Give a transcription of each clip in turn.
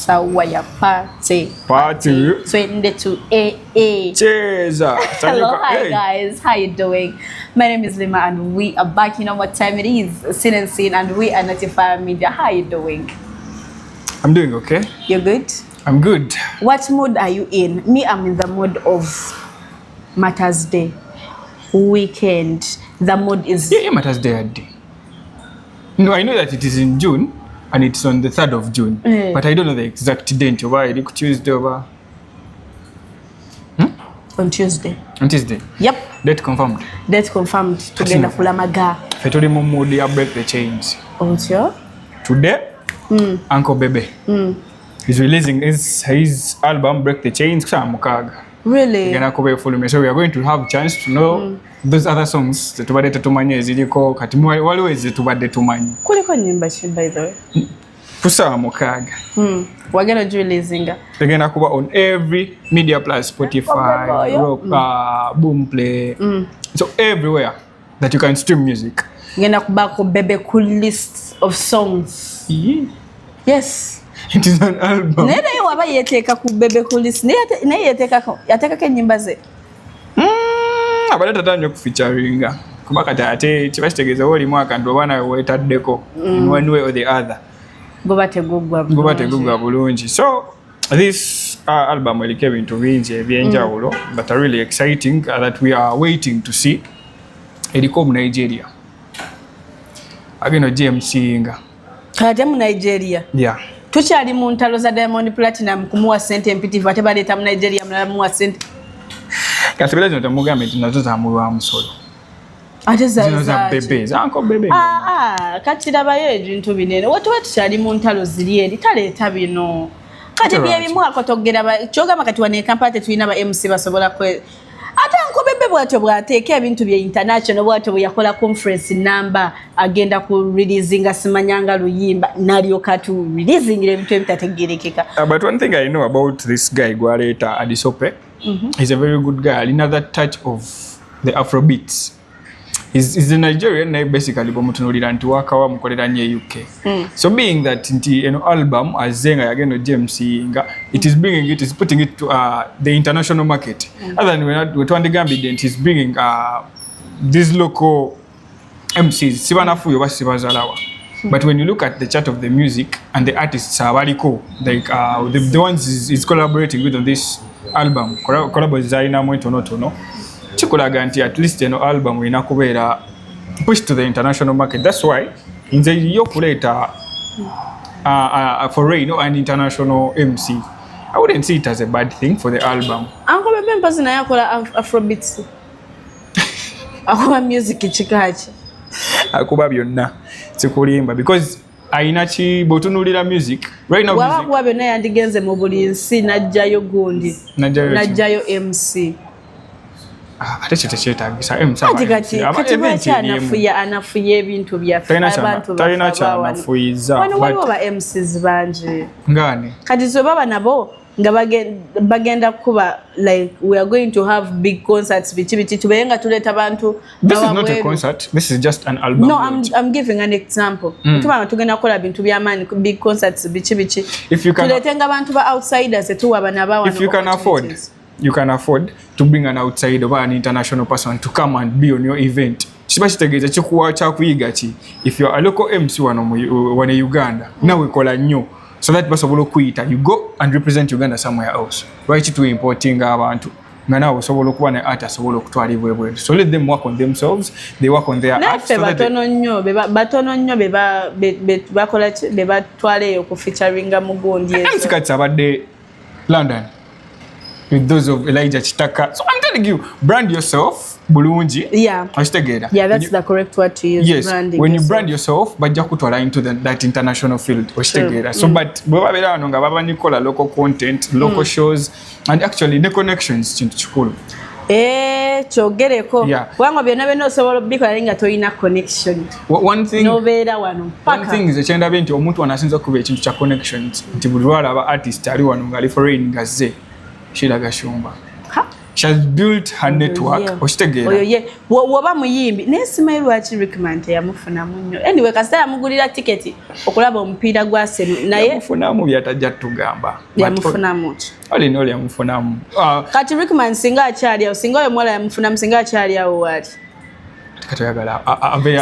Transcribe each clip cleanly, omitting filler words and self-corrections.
Sawaya party. Twende to AA. Cheers. Hello, hi guys. How you doing? My name is Lima and we are back. You know what time it is? Sin and Sin, and we are Notify Media. How you doing? I'm doing okay. You're good? I'm good. What mood are you in? Me, I'm in the mood of Mother's Day. Weekend. The mood is... Yeah, Mother's Day. No, I know that it is in June. And it's on the 3rd of June. But I don't know the exact date. Why? It's Tuesday over. On Tuesday. On Tuesday? Yep. Date confirmed. Date confirmed. Tugenda kulamaga. Fetoli Mumudi break the chains. Oh, today, Uncle Bebe. He's releasing his album Break the Chains. Really? So we are going to have a chance to know those other songs that tubadde tetumanye eziliko kati waliwo ezitubadde tumanyi. Kuliko nyimba ki by the way? Kusaba mukaaga. Wagenda releasinga. Tegenda kuba on every media plus Spotify, Boomplay. So everywhere that you can stream music. Genda kuba ku Bebe cool list of songs. Yeah. Yes. It is an album. Nene waba yeteka ku Bebe cool list. Ne yateka ke nyimba ze. Abadde tatandika kufeaturinga kuba kati ate kibakitegeeza oli mwaka nti obaana weetaddeko in one way or the other goba tegugwa bulungi. So this album eriko ebintu bingi ebyenjawulo but are really exciting that we are waiting to see. Eriko mu Nigeria agenda GMCinga kati mu Nigeria. Yeah. Tukyali mu ntalo za Diamond Platinum kumuwa sente empitivu ate baleeta mu Nigeria mulala muwa sente. Kasibela zino temugambe nti nazo zamulwa musolo. Ate zino za Bebe, za Uncle Bebe. Kati labayo ebintu binene. Watuba tukyali mu ntalo ziri eri taleeta bino. Kati byebimu akotogera kyogamba kati wane Kampala tetulina ba MC basobola kwe. Ate Uncle Bebe bwatyo bwateeka ebintu bya international bwatyo yakola conference number agenda ku releasinga simanyanga luyimba nalyo katu releasing ebintu ebitategerekeka. But one thing I know about this guy Gwaleta Adisope. He's a very good guy. Another touch of the Afrobeats. He's a Nigerian, basically, wakawa mukolera nye UK. So being that album as Zenga again James it is bringing it, is putting it to the international market. Other than with one Gambident, he's bringing these local MCs. Sibanafuyo basibazalawa. But when you look at the chart of the music and the artists are very cool, like the ones he's collaborating with on this album, collabo zaina mwe tono chikulaga nti at least album inakubeera push to the international market. That's why nze yokuleta for an international MC, I wouldn't see it as a bad thing for the album. Uncle Bebe mpazi na yakola Afrobeats. Akuba music chikachi. Akuba byonna sikulimba because aina chi botunulira music right now. Music wakuba byonna yandigenze mu buli nsi najjayo gundi najjayo MC. Ate kyetagisa MC anafuya ebintu byaffe abantu talina kyanafuyiza waliwo ba MCs bangi ngani kati zo baba nabo nga bagenda kuba like we are going to have big concerts bichi tubenga tuleta abantu. This is not a concert, this is just an album. No, I'm giving an example. Tuma tugenda kola bintu byamani big concerts bichi tuletenga abantu ba outsiders etuwa bana bawa. If you can afford, you can afford to bring an outsider or an international person to come and be on your event. Kitegeeza kikuwa kyakuyiga ki if you are a local MC wane Uganda nawe kola nnyo so that basobola okuyita you go and represent Uganda somewhere else. Lwaki tu importing abantu nga nawe osobola okuba ne art asobola okutwalibwa ebweru. So let them work on themselves, they work on their art. So batono nnyo bakola bebatwaleyo ku featuringa mu gundi ezo. MC kati abadde London with those of Elijah Chitaka. So I'm telling you, brand yourself bulungi. Yeah. Yeah, that's the correct word to use. Yes. Branding when you brand yourself, bajja kutwala into that international field. So but bwebabera wano nga babanyikola local content, local shows, and actually the connections kintu kikulu. Kyogereko kubanga byonna osobola bikola nga toyina connection. One thing nobeera wano one thing is ekyendaba nti omuntu anasinza okuba ekintu kya connections nti buli lwalaba artist ali wano nga ali foreign nga zze Shiraga Shumba. she has built her network okitegera oyo ye woba muyimbi naye simanyi lwaki Rickman teyamufunamu nnyo anyway kasita yamugulira tiketi okulaba omupiira gwa Senu naye yamufunamu byatajja tugamba yamufunamu ki oli yamufunamu kati Rickman singa akyali awo singa oyo mwala yamufunamu singa akyali awo waali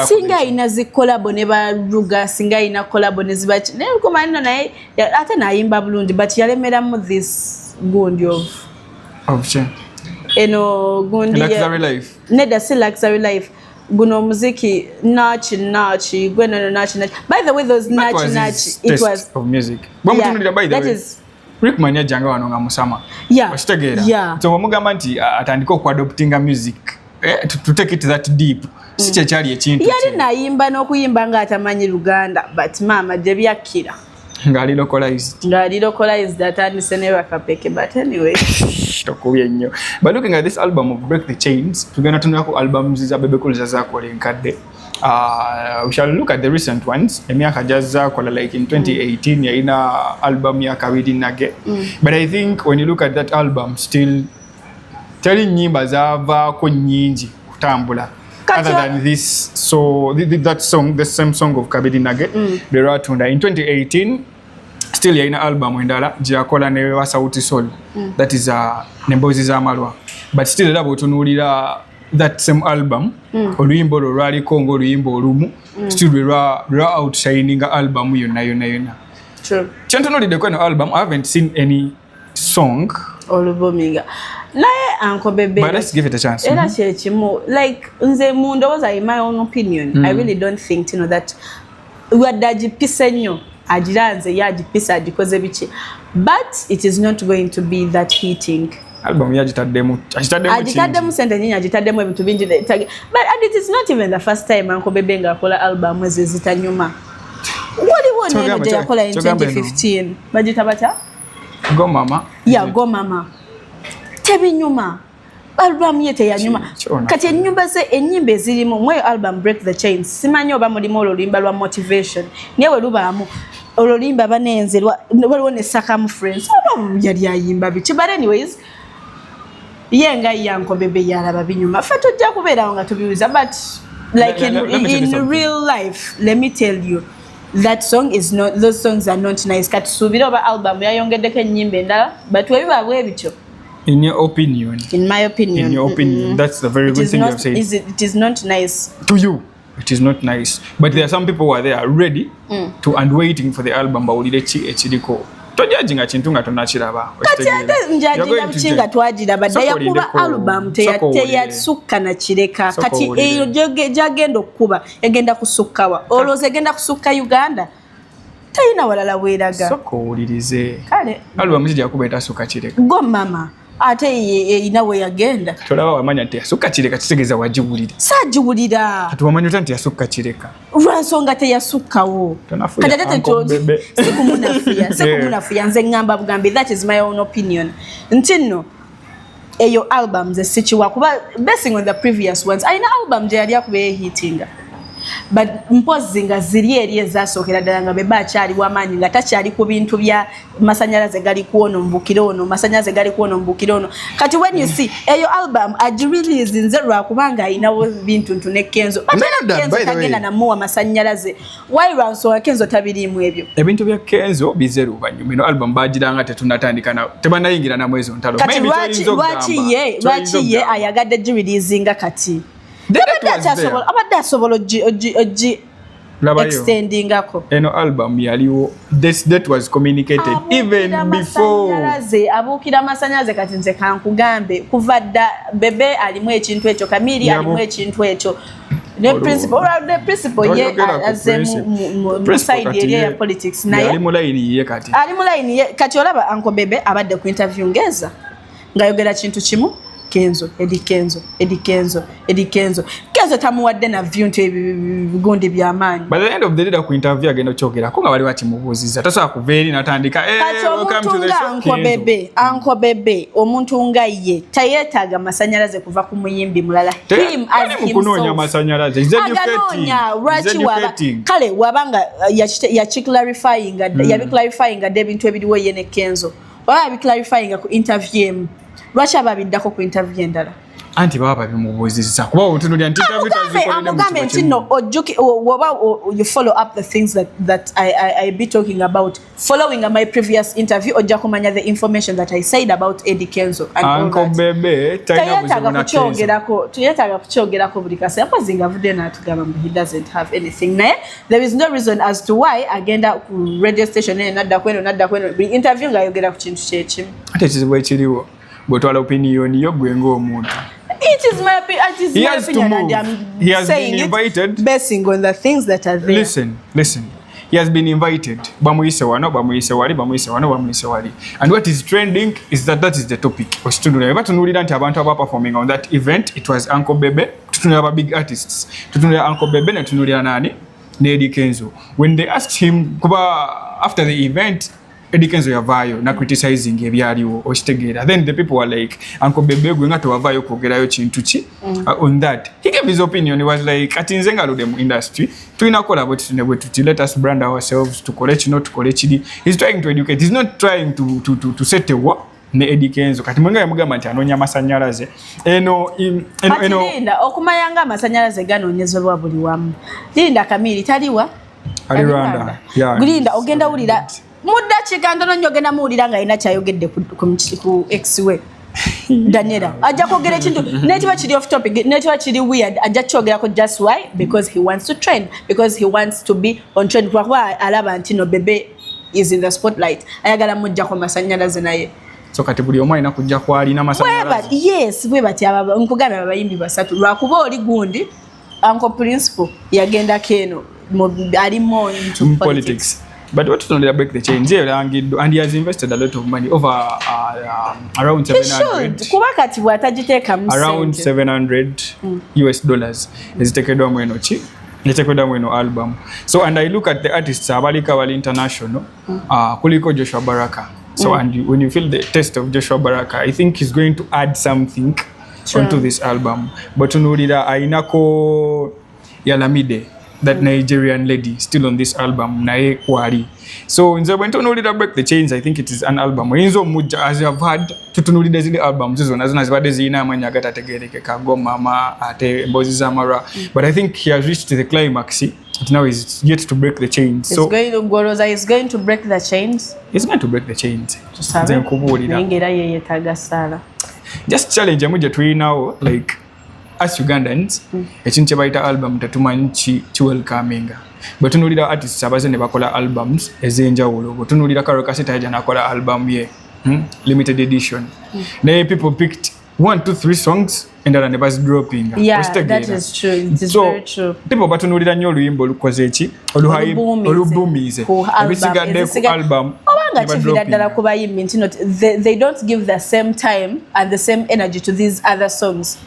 singa ina zikolabo ne baruga singa ina kolabo ne zibachi naye kumanino naye ate nayimba bulungi but yalemeramu this gundi of eno gundi luxury life neda si luxury life guno muziki nachi gweno nachi by the way those nachi it was of music bwamutunulira by the way Rickman yajanga wano nga musama okitegeera so wamugamba nti atandika okuadoptinga music to take it that deep siche kyali ekintu yali nayimba n'okuyimba nga atamanyi Luganda but mama gye byakira ngali localized atandise ne bakapeke but anyway tokubye nnyo but looking at this album of Break the Chains tugenda tunako albums za Bebe Cool zakola enkadde we shall look at the recent ones emyaka jazakola like in 2018 yaina album ya kabiri nage but I think when you look at that album still tell nyimba zavaako nyingi kutambula other than this so that song the same song of Kabidi Nage Beratunda in 2018 still yaina album endala gyakola ne wa Sauti Sol that is nembozi za malwa but still labo tunulira that same album oluyimbo lwali kongo oluyimbo olumu still lwa outshining album yonna true chantunulide kweno album I haven't seen any song olubominga naye Uncle Bebe but let's give it a chance era kyekimu like nze mundowoza in my own opinion I really don't think that wadde agipisa nnyo agiranze yagipisa agikoze biki but it is not going to be that hitting album yagitaddemu sente nyinyi agitaddemu ebintu bingi but and it is not even the first time Uncle Bebe ng'akola album ezitanyuma waliwo neno gye yakola in 2015 bagita batya Go Mama Go Mama tebinyuma album yete ya nyuma kati enyumba ze enyimbe zirimu mwe album Break the Chains simanyi oba mulimu olulimba lwa motivation newe lubaamu olulimba banenzerwa waliwo ne Sakamu Friends yali ayimba bichi but anyways yenga Uncle Bebe yalaba binyuma fa tojja kubeera nga tubiuza but like in real life let me tell you that song is not those songs are not nice kati subira oba album yayongeddeko enyimbe endala but webiba bwe bityo in your opinion that's the very good thing you have said it is not nice to you it is not nice but there are some people who are there ready to and waiting for the album bawulire ki ekiriko tojajinga kintu nga tonakiraba kati ate njajinga bikinga twagiraba daya kuba album teyasukka na kireka kati eyo jagenda okuba yagenda kusukkawa oloze egenda kusukka Uganda tayina walala weraga soko owulirize kale album zijja kuba etasukka kireka Go Mama ate inawe yagenda tolaba wamanya nti yasukka kireka kitegeeza wagiwulira sagiwulira kati wamanya nti yasukka kireka lwansonga teyasukkawo sikumunafuya nze ngamba bugambi that is my own opinion nti nno eyo album ze sikiwa kuba basing on the previous ones ayina album gye yali akuba yehitinga but mpozi nga ziri eri ezasookera ddala nga Bebe akyali w'amaanyi nga takyali ku bintu bya masanyalaze gali kuono mbukire ono masanyalaze gali kuono mbukire ono kati when you see eyo album agirelease nze lwakubanga ayinawo bintu ntune Kenzo tagenda namuwa masanyalaze why Kenzo tabirimu ebyo ebintu bya Kenzo bizeru banyuma ino album bagiranga tetunatandika na tebanayingira na mwezi ntalo kati lwaki ye ayagadde gireleasinga kati abadde asobola extending ako eno album yaliwo this date was communicated even before abuukira amasanyalaze kati nze kankugambe kuva dda Bebe alimu ekintu ekyo Kamili alimu ekintu ekyo ne principal ye aze mu side eri ya politics naye ali mu line ye kati olaba Uncle Bebe abadde ku interview ngeza ngayogera kintu kimu Kenzo tamuwadde na view nti ebigundi by'amaanyi by the end of the day ku interview agenda kyogera ko nga bali bakimubuuziza tasobola kuva eri natandika welcome to the show Uncle Bebe omuntu nga ye tayeetaaga masanyalaze kuva ku muyimbi mulala him as kunoonya masanyalaze kale wabanga yabiclarifyinga ebintu ebiriwo ye ne Kenzo oba clarifying ku interview lwaki ababiddako ku interview endala anti baba bimubuuzizza kuba otunulya nti amugambe nti no woba you follow up the things that I be talking about following my previous interview ojja kumanya the information that I said about Eddie Kenzo and Uncle Bebe tuyetaaga kukyogerako buli kaseera mpozi nga avudde n'atugamba he doesn't have anything naye there is no reason as to why agenda ku radio station ene nadda kweno buli interview ng'ayogera ku kintu kyekimu ate ekizibu ekiriwo bw'otwala opinion yo gwe ng'omuntu. It is my opinion and I'm saying it basing on the things that are there. Listen. He has been invited. Bamuyise wali. And what is trending is that is the topic. Batunulira nti abantu aba performing on that event, it was Uncle Bebe, tutunulira big artists. Tutunulira Uncle Bebe na tutunulira nani? Eddie Kenzo. When they asked him kuba after the event Eddie Kenzo yavayo na criticizing ebyaliwo okitegeera, then the people were like Uncle Bebe gwe nga tewavayo kwogerayo kintu ki on that. He gave his opinion. He was like ati nze ngaludde mu industry tulina kola bwe tuti let us brand ourselves tukole kino tukole kiri. He's trying to educate. He's not trying to set a war ne Eddie Kenzo kati mwenga yamugamba nti anoonya amasanyalaze eno linda okumayanga amasanyalaze ganoonyezebwa buli wamu. Linda Kamili taliwa ali Rwanda Linda ogenda wulira mudakiika ntono nnyo ogenda muwulira nga alina kyayogedde ku ex we Daniela ajja kwogera ekintu nekiba kiri off topic nekiba kiri weird ajja kyogerako just why because he wants to trend because he wants to be on trend kuba alaba nti no Bebe is in the spotlight ayagala mujjako masanyalaze naye so kati buli omu alina kujja kwalina masanyalaze yes bwe bati nkugambye abayimbi basatu lwakuba oli gundi Uncle Principal yagenda keno alimu into politics. But what to break the chain? And he has invested a lot of money over around 700. Around 700 US dollars. Is taken album. So and I look at the artists Abalika Wali International, Kuliko Joshua Baraka. So and when you feel the taste of Joshua Baraka, I think he's going to add something onto this album. But Unurida Ainako Yalamide. That Nigerian lady still on this album nae kwali. So nze bwe ntunulira break the chains, I think it is an album oyinza omujja as I've had tutunulira zili albums zona zibadde zirina amanya agatategeereke kagoma ama ate mbozi z'amarwa but I think he has reached the climax. Now he's yet to break the chains. So he's going to break the chains. He's going to break the chains. Nze nkubuulira ngera ye yetaaga sala. Just challenge amuje tulinawo like as Ugandans, ekintu kye bayita album tetumanyi kiwelcominga. Bwe tunuulira artists abaze ne bakola albums ez'enjawulo, bwe tunuulira Karol Kasita yajja n'akola album ye limited edition. Naye people picked 1, 2, 3 songs endala ne bazidroppinga. Yeah, that is true. It is very true. People batunuulira nnyo oluyimba olukoze eki olubuumiize ebisigadde ku album. Obanga kivira ddala ku bayimbi nti they don't give the same time and the same energy to these other songs.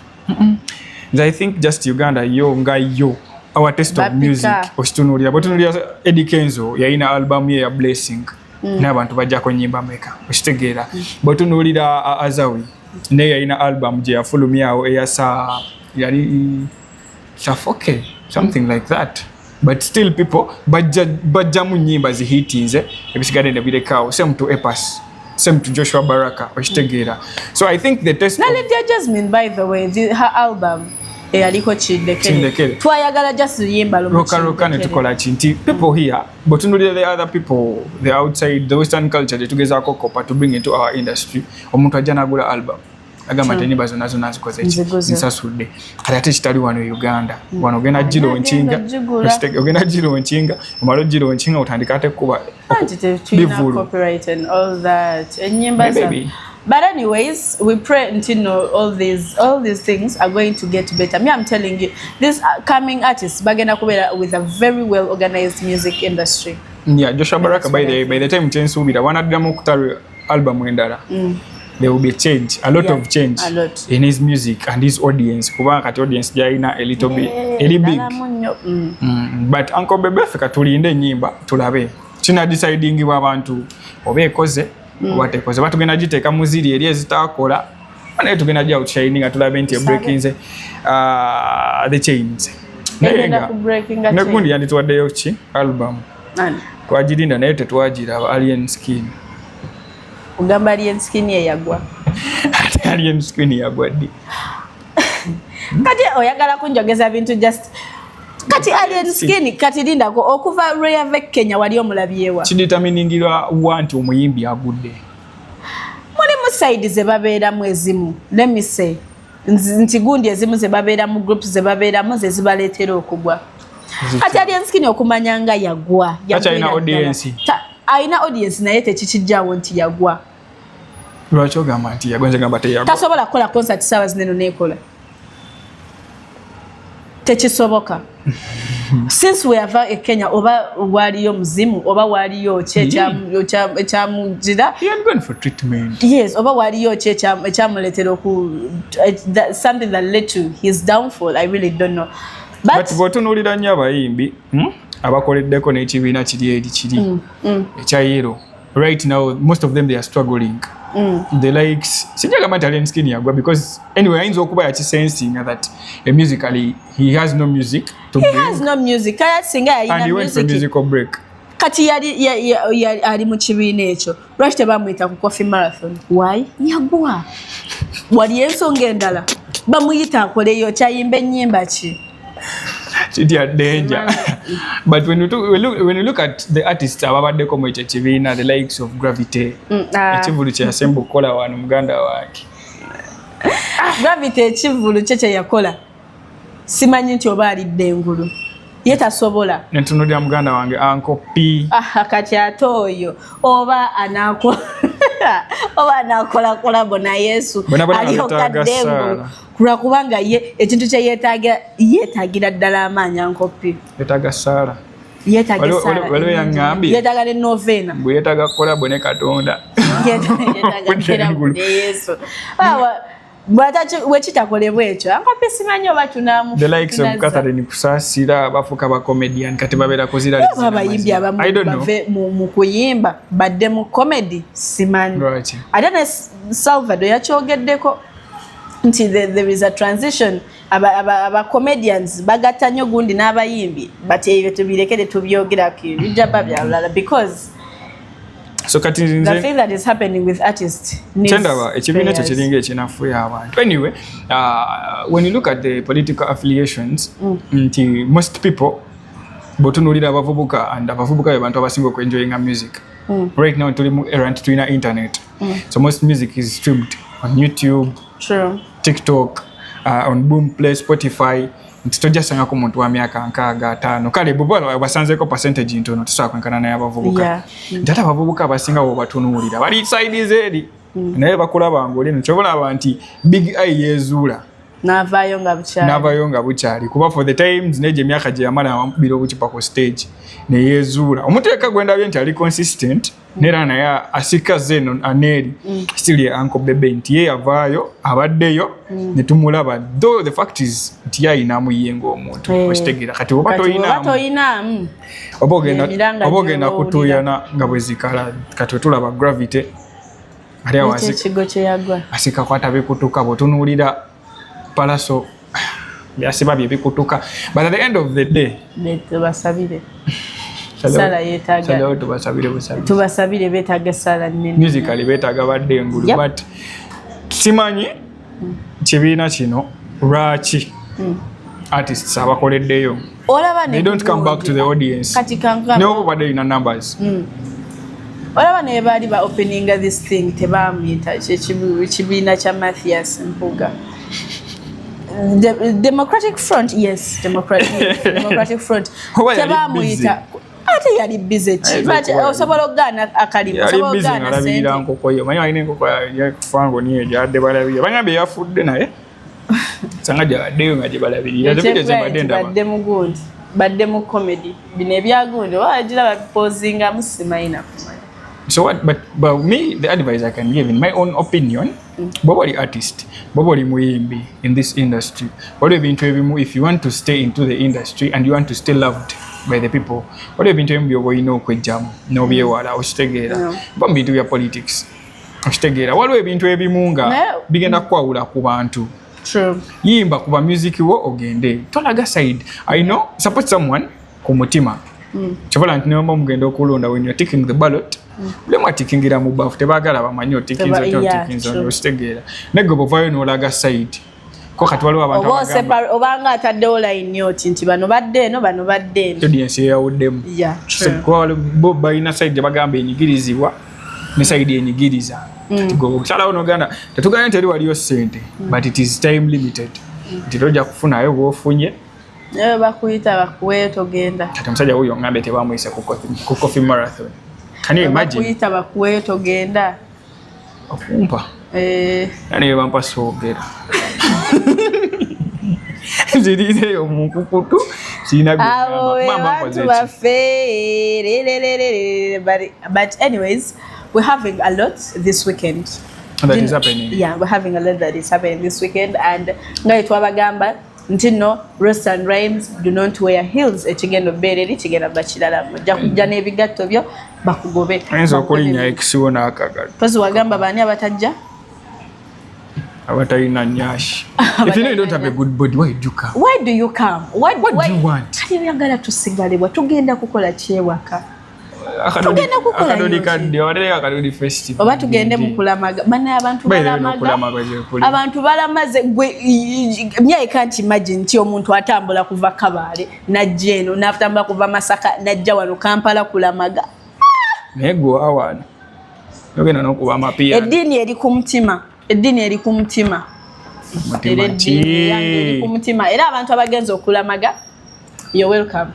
I think just Uganda yo our taste of music okitunulira botunulira Eddie Kenzo yalina album ye ya Blessing n'abantu bajjako nyimba meka okitegeera botunulira Azawi ne yalina album je yafulumyawo eyasa yali Shafoke something like that but still people bajja mu nyimba zihitinze ebisigadde ne birekawo same to Epas same to Joshua Baraka okitegeera so I think the taste Lydia Jasmine by the way her album eyaliko Chindekere twayagala just yimba roka ne tukola kinti people here but the other people the outside the western culture tetugezaako kopa to bring into our industry omuntu ajja nagula album agamba tenyimba zonna zikoze nsasudde ate kitali wano Uganda wano ogenda Giro Nchinga omalo Giro Nchinga utandika ate kuba copyright and all that enyimba but anyways we pray until all these things are going to get better. Me I'm telling you these coming artists bagenda kubera with a very well organized music industry. Yeah, Joshua Baraka by the time Chensubira wanaddamu kutari album endala there will be a change, a lot of change in his music and his audience. Kubanga kati audience jaina a little bit, a big. But Uncle Bebe fika tulinde nyimba tulabe. China deciding abantu obekoze watekoze batugenda giteeka muziri eri ezitakola naye tugenda gya outshining tulabe nti breaking the chains. Negundi yandituwaddeyo ki album twagirinda naye tetwagira Alien Skin Ugamba alien skin ye yagwa. Alien skin yagwa ddi. Kati oyagala kunjogeza bintu just kati alien skin kati lindako okuva Rare Vec Kenya wali omulabyewa. Kideterminingirwa wanti omuyimbi agudde. Mulimu side ze babeeramu ezimu. Let me say. Nti gundi ezimu ze babeeramu groups ze babeeramu ze zibaleetera okugwa. Kati alien skin okumanya nga yagwa. Kati alina audience. Alina audience naye tekikijjaawo nti yagwa. Lwaki ogamba nti yagwa nze gamba teyagwa? Tasobola kukola concert ssaawa zineno neekola. Tekisoboka. Since we have a Kenya oba waliyo muzimu oba waliyo ekyamujira. He had gone for treatment. Yes, oba waliyo ekyamuleetera something that led to his downfall. I really don't know. But bw'otunuulira nnyo abayimbi abakoleddeko n'ekibiina kiri eri kiri ekya Yero. Right now, most of them they are struggling. The likes sijagamba nti alien skin yagwa because anyway ayinza okuba yakisensinga that musically he has no music to bring. He has no music. Kaya singa yalina music. And he went for a musical break. Kati yali ali mu kibiina ekyo. Lwaki tebamuyita ku coffee marathon? Why? Yagwa. Wali ensonga endala. Bamuyita akoleyo kyayimba ennyimba ki? Chiti ya danger. But when you look at the artists ababaddeko mu ekyo kibiina, the likes of Gravity, ekivulu kye yasemba okukola wano muganda wange. Gravity ekivulu kye yakola simanyi nti oba alidde engulu ye tasobola. Nentunuulira muganda wange Uncle P. Kati ate oyo oba anakola kolabo na Yesu aliyokadde engulu kulwakubanga ye ekintu kye yeetaagira ddala amaanyi Uncle P. Yeetaaga Saala. Waliwo yangambye yeetaaga ne novena bwe yeetaaga kolabo ne Katonda. Yeetaaga kolabo ne Yesu. Wekitakolebwa ekyo Uncle P simanyi oba tunamu. The likes of Catherine Kusaasira bafuuka ba comedian kati babeerako zira abayimbi abamu bave mu kuyimba badde mu comedy simanyi. Ate ne Salvador yakyogeddeko nti there is a transition aba comedians bagatta nnyo gundi n'abayimbi but ebyo tubirekere tubyogerako bijja babyalala because so kati nze the thing that is happening with artists chendaba ekibiina ekyo kiringa ekinafuya abantu. Anyway, when you look at the political affiliations nti most people botunuulira abavubuka and abavubuka be bantu abasinga okwenjoyinga music. Right now tuli mu era nti tulina internet. So most music is streamed on YouTube, TikTok, on Boomplay, Spotify. Nti tojasangako muntu wa myaka 65 kale bubala basanzeko percentage ntono tusobola kwenkana naye abavubuka. Nti ate abavubuka abasinga bo batunuulira bali side zeri naye bakulaba ngoli nkyobulaba nti Big Eye yezuula n'avaayo nga bukyali kuba for the times neje emyaka gye yamala amubira obukipa ku stage ne yezuula. Omuteeka gwendabye nti ali consistent nera naye asika zeno aneri still Uncle Bebe nti ye avaayo abaddeyo ne tumulaba though the fact is nti yayinamu ye ng'omuntu okitegeera kati oba toyinamu oba ogenda kutuuyana nga bwe zikala kati tulaba Gravity ali awo asika kwata bikutuka bw'otunuulira Palaso byasiba bye bikutuka but at the end of the day tubasabire sala yeetaaga tubasabire beetaaga sala nnene musically beetaaga badde engulu but simanyi kibiina kino lwaki artists abakoleddeyo they don't come back to the audience neobo badde ina numbers. Olaba ne baali ba openinga this thing tebamuyita ekibiina kya Mathias Mpuga. Democratic Front, yes, Democratic Front. Tebamuyita ate yali busy osobola okugaana akalimu osobola okugaana sente nkokoyo manyi alina enkoko yakufango niyo gyadde balabirira banyambe yafudde naye sanga gyabaddeyo nga gyebalabirira badde mu gundi badde mu comedy bino ebyagundi wagira babipozinga musimayina kumanya. So what, but me, the advice I can give in my own opinion, Boboli artist, Boboli muimbi in this industry. If you want to stay into the industry and you want to stay loved by the people, what have been to you know kujam, no be wala, ostegera, bambi to your politics. Ostegera, what have been to every munga, begin a kwaula kubantu. True. Yimba kuba music wo ogende. Tolaga side. I know, support someone, kumutima. Chavala ntinema mugendo kulonda when you're taking the ballot. Bulemu atikingira mu baafu tebaagala bamanyi otikinza otikinza ositegeera. Negwe bw'ovaayo n'olaga side. Ko kati waliwo abantu abagamba. Obanga ataddewo line oti nti bano badde eno bano badde eno. Audience eyawuddemu. Bo balina side gye bagamba enyigirizibwa ne side enyigiriza. Kati gwe okusalawo n'oganda tetuganye nti eri waliyo ssente but it is time limited. Nti tojja kufunayo bw'ofunye. Naye bakuyita bakuweeyo togenda. Kati omusajja wuyo ngambe tebamuyise ku coffee marathon. Can you imagine? Bakuyita bakuweeyo togenda. Okumpa. Yani bampa soogera. Zirize omukukutu sina gamba. But anyways, we're having a lot this weekend. That is happening. Yeah, we're having a lot that is happening this weekend, and ngaye twabagamba nti no, Rust and Rhymes do not wear heels. Ekigendo bereri kigenda bakirala mujja kujja n'ebigatto byo bakugobe. Enzo okulinnya ekisiwo n'akagalo. Pozi wagamba baani abatajja? Abatalina nyashi. If you know you don't have a good body, why do you come? Why do you come? What do you want? Kati oyagala tusigalibwa tugenda kukola kyewaka. Tugenda kukola akadoli kadde wadde akadoli festival. Oba tugende mu kulamaga. Bana abantu balamaga. Abantu balamaze gwe I can't imagine nti omuntu atambula kuva Kabale najja eno n'atambula kuva Masaka najja wano Kampala kulamaga. Naye gwe awana. Yogenda n'okuba amapiano. Eddiini eri ku mutima. Eddiini eri ku mutima. Eri ku mutima. Era abantu abagenza okulamaga, you're welcome.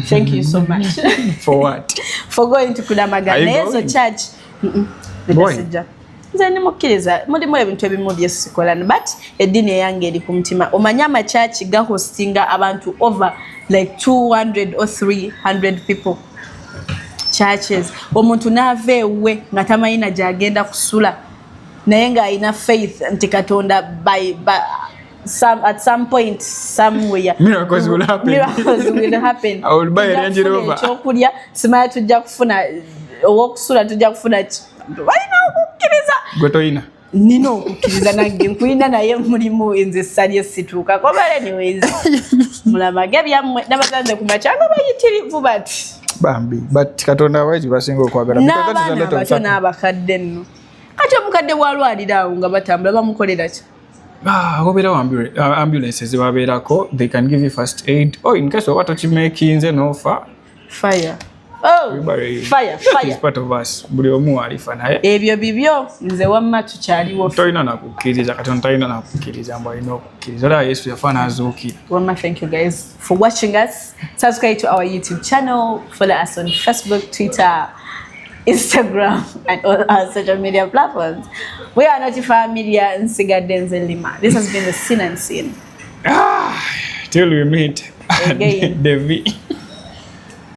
Thank you so much. For what? For going to kulamaga. Nezo church. Nze nimukkiriza mulimu ebintu ebimu byesikolana but eddiini eyange eri ku mutima. Omanyi amachurch gahostinga abantu over like 200 or 300 people. Churches. Omuntu n'ava ewe nga tamayina gy'agenda kusula. Naye nga alina faith nti Katonda at some point somewhere miracles will happen. I will buy a Range Rover. Ekyokulya simanya tujja kufuna owokusula tujja kufuna balina okukkiriza gwe toyina nina okukkiriza nange nkulina naye mulimu nze ssalye situuka kobale anyways mulamage byammwe n'abaganze ku makyanga bayitirivu bati bambi but Katonda waji basinga okwagala n'abaana abato n'abakadde nno kati omukadde bw'alwalira awo nga batambula bamukolera ki? Wabeerawo ambulances babeerako, they can give you first aid. Oh, in case of what okimakinze n'ofa. Fire. Oh, fire. Is part of us. Buli omu alifa naye. Ebyo bibyo nze wamma tukyaliwo. Toyina nakukkiriza Katonda talina nakukkiriza mbu alina okukkiriza. Olaba Yesu yafa n'azuukira. Wamma, thank you guys for watching us. Subscribe to our YouTube channel. Follow us on Facebook, Twitter, Instagram, and all our social media platforms. We are Notify Media and Sigaden Lima. This has been the Sin and Sin. Till we meet again. The V.